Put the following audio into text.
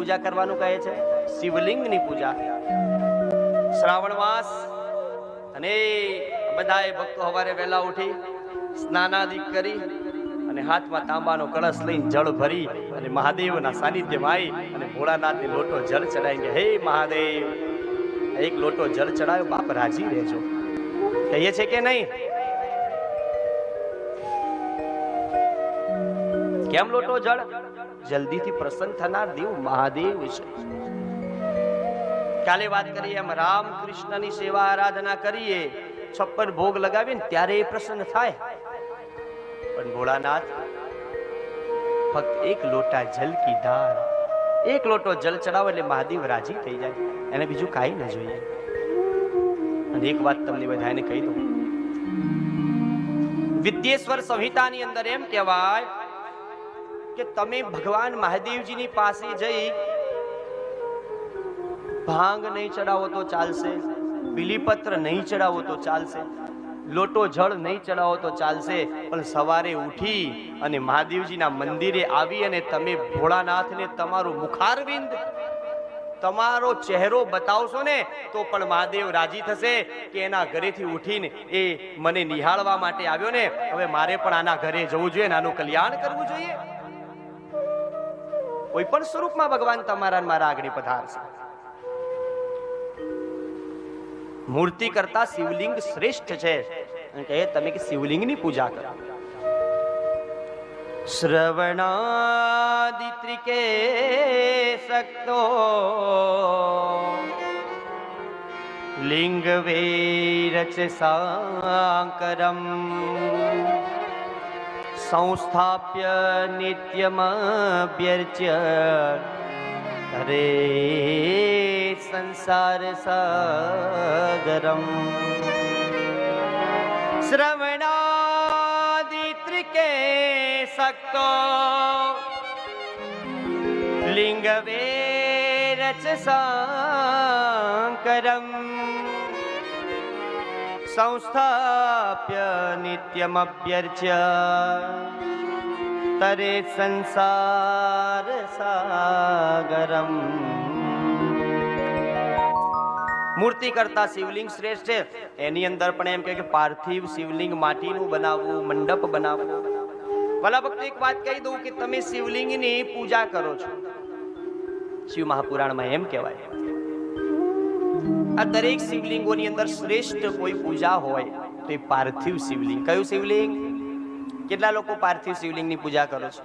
પૂજા કરવાનું કહે છે? શિવલિંગની પૂજા. શ્રાવણ માસ અને બધાએ ભક્તો સવારે વહેલા ઉઠી સ્નાનાદિ કરી અને હાથમાં તાંબાનો કળશ લઈને જળ ભરી અને મહાદેવના સાનિધ્યમાં આવી અને ભોળાનાથને લોટો જળ ચડાવી, હે મહાદેવ એક લોટો જળ ચડાવ્યો, બાપ રાજી રહેજો. કહીએ છે કે નહીં? કેમ લોટો જળ? જલ્દીથી પ્રસન્ન થનાર દેવ મહાદેવ છે. કાલે વાત કરીએ એમ રામ કૃષ્ણની સેવા આરાધના કરીએ, 56 ભોગ લગાવીએ ત્યારે એ પ્રસન્ન થાય. પણ ભોળાનાથ ફક્ત એક લોટા જલ કી ધાર, એક લોટો જલ ચડાવો એટલે મહાદેવ રાજી થઈ જાય, એને બીજું કાંઈ ન જોઈએ. અને એક વાત તમને બધાને કહી દઉં, વિદ્યેશ્વર સંહિતાની અંદર એમ કહેવાય કે તમે ભગવાન મહાદેવજીની પાસે જઈ ભાંગ નહીં ચડાવો તો ચાલશે, બીલીપત્ર નહીં ચડાવો તો ચાલશે, લોટો જળ નહીં ચડાવો તો ચાલશે, પણ સવારે ઉઠી અને મહાદેવજીના મંદિરે આવી અને તમે ભોળાનાથને તમારું મુખારવિંદ, તમારો ચહેરો બતાવશો ને તો પણ મહાદેવ રાજી થશે કે એના ઘરેથી ઉઠીને એ મને નિહાળવા માટે આવ્યો ને, હવે મારે પણ આના ઘરે જવું જોઈએ, આનું કલ્યાણ કરવું જોઈએ. કોઈ પણ સ્વરૂપમાં ભગવાન તમારા મારા આગળ પધારશે. મૂર્તિ કરતા શિવલિંગ શ્રેષ્ઠ છે. કહે તમે કે શિવલિંગની પૂજા કરો. શ્રવણાદિત્રિકે સક્તો લિંગ વૈરચ સાંકરમ સંસ્થાપ્ય નિત્યમભ્યર્ચ્ય હરે સંસાર સાગરમ. શ્રવણાદિત્રિકે સક્તો લિંગ વૈરચ સાંકરમ સંસ્થાપ્ય નિત્યમભ્યર્ચ્ય તરે સંસાર સાગરમ. મૂર્તિ કરતા શિવલિંગ શ્રેષ્ઠ છે. એની અંદર પણ એમ કે પાર્થિવ શિવલિંગ માટીનું બનાવવું, મંડપ બનાવવું. ભલા ભક્તો એક વાત કહી દઉં કે તમે શિવલિંગની પૂજા કરો છો, શિવ મહાપુરાણમાં એમ કહેવાય આ દરેક શિવલિંગોની અંદર શ્રેષ્ઠ કોઈ પૂજા હોય તો એ પાર્થિવ શિવલિંગ. કયું શિવલિંગ? કેટલા લોકો પાર્થિવ શિવલિંગની પૂજા કરો છો?